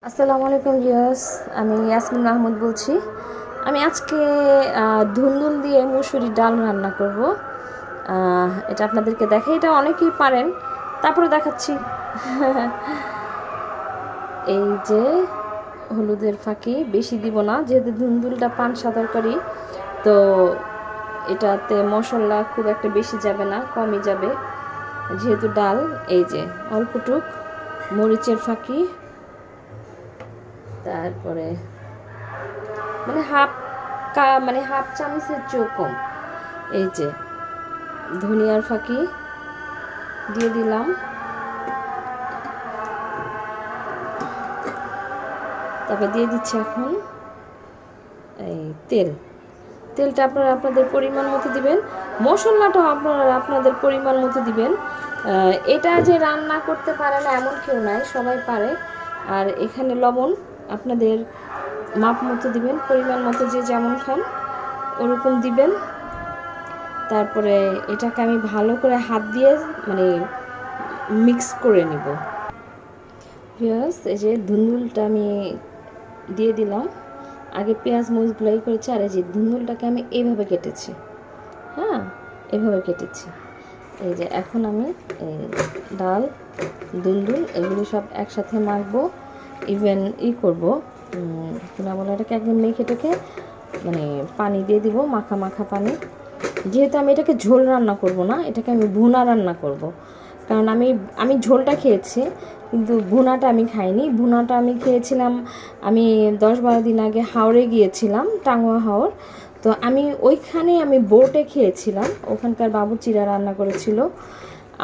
আসসালামু আলাইকুম ভিউয়ার্স, আমি ইয়াসমিন মাহমুদ বলছি। আমি আজকে ধুন্দুল দিয়ে মুসুরির ডাল রান্না করব। এটা আপনাদেরকে দেখে, এটা অনেকেই পারেন, তারপরে দেখাচ্ছি। এই যে হলুদের ফাঁকি বেশি দিব না, যেহেতু ধুন্দুলটা পানসা তরকারি, তো এটাতে মশলা খুব একটা বেশি যাবে না, কমই যাবে যেহেতু ডাল। এই যে অল্পটুক মরিচের ফাঁকি, তারপরে হাফ চামচের চেয়েও কম। এই যে ধনিয়ার ফাঁকি দিয়ে দিলাম, তারপর দিয়ে দিচ্ছি এখন এই তেলটা আপনারা আপনাদের পরিমাণ মতো দিবেন, মশলাটাও আপনারা আপনাদের পরিমাণ মতো দিবেন। এটা যে রান্না করতে পারে না এমন কেউ নাই, সবাই পারে। আর এখানে লবণ আপনাদের মাপ মতো দিবেন, পরিমাণ মতো যে যেমন খান ওরকম দিবেন। তারপরে এটাকে আমি ভালো করে হাত দিয়ে মিক্স করে নিব। ভিউয়ার্স, এই যে ধুন্দুলটা আমি দিয়ে দিলাম, আগে পেঁয়াজ মরিচ গুলাই করেছি, আর এই যে ধুন্দুলটাকে আমি এইভাবে কেটেছি, হ্যাঁ এইভাবে কেটেছি। এই যে এখন আমি ডাল ধুন্দুল এগুলি সব একসাথে মাখবো, ইভেন করবো কিনা বলে এটাকে একদম মেখে টেখে পানি দিয়ে দিব, মাখা মাখা পানি। যেহেতু আমি এটাকে ঝোল রান্না করব না, এটাকে আমি ভুনা রান্না করব। কারণ আমি ঝোলটা খেয়েছি, কিন্তু ভুনাটা আমি খাইনি। ভুনাটা আমি খেয়েছিলাম, আমি 10-12 দিন আগে হাওড়ে গিয়েছিলাম, টাঙ্গুয়া হাওর। তো ওইখানে আমি বোটে খেয়েছিলাম, ওখানকার বাবুচিরা রান্না করেছিল।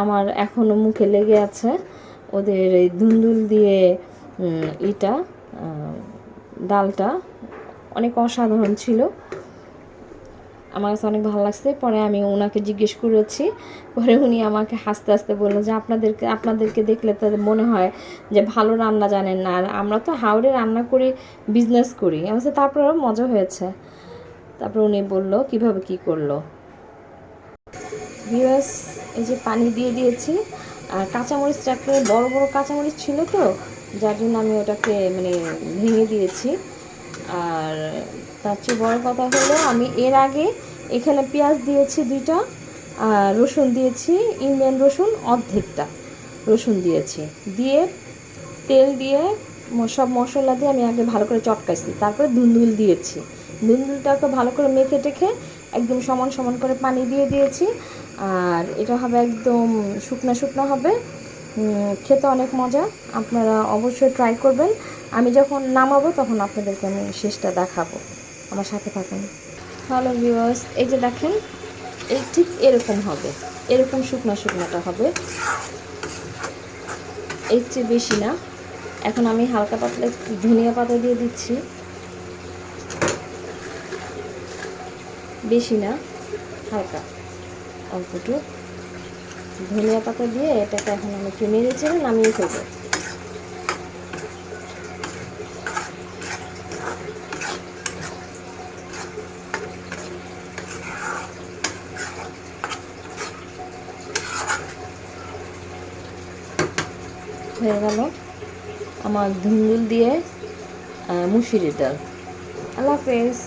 আমার এখনও মুখে লেগে আছে ওদের এই ধুন্দুল দিয়ে ডালটা, অনেক অসাধারণ ছিল, আমার কাছে অনেক ভালো লাগছে। পরে আমি ওনাকে জিজ্ঞেস করেছি, পরে উনি আমাকে হাসতে হাসতে বললো যে আপনাদেরকে দেখলে তাদের মনে হয় যে ভালো রান্না জানেন না, আর আমরা তো হাওড়ে রান্না করি, বিজনেস করি। আমি বলছি তারপরেও মজা হয়েছে। তারপর উনি বললো কিভাবে কি করলো। ভিউয়ার্স, এই যে পানি দিয়ে দিয়েছি, আর কাঁচামরিচটাকে বড় বড় কাঁচামরিচ ছিল তো, যার জন্য আমি ওটাকে ভেঙে দিয়েছি। আর তার চেয়ে বড় কথা হলো, আমি এর আগে এখানে পেঁয়াজ দিয়েছি 2টা, আর রসুন দিয়েছি, ইন্ডিয়ান রসুন অর্ধেকটা রসুন দিয়েছি, দিয়ে তেল দিয়ে সব মশলা দিয়ে আমি আগে ভালো করে চটকাইছি। তারপরে ধুন্দুল দিয়েছি, ধুন্দুলটাকে ভালো করে মেখে টেখে একদম সমান সমান করে পানি দিয়ে দিয়েছি। আর এটা হবে একদম শুকনো শুকনো হবে, খেতে অনেক মজা। আপনারা অবশ্যই ট্রাই করবেন। আমি যখন নামাবো তখন আপনাদেরকে আমি শেষটা দেখাবো, আমার সাথে থাকুন। হ্যালো ভিউয়ার্স, এই যে দেখেন, এই ঠিক এরকম হবে, এরকম শুকনো শুকনোটা হবে, এর চেয়ে বেশি না। এখন আমি হালকা পাতলা ধনিয়া পাতা দিয়ে দিচ্ছি, বেশি না, হালকা অল্পটুকু ধনিয়া পাতা দিয়ে এটাকে এখন আমি একটু নেড়ে চেড়ে নামিয়ে ফেলবো। হয়ে গেল আমার ধুন্দুল দিয়ে মুসুরির ডাল। আল্লাহ হাফেজ।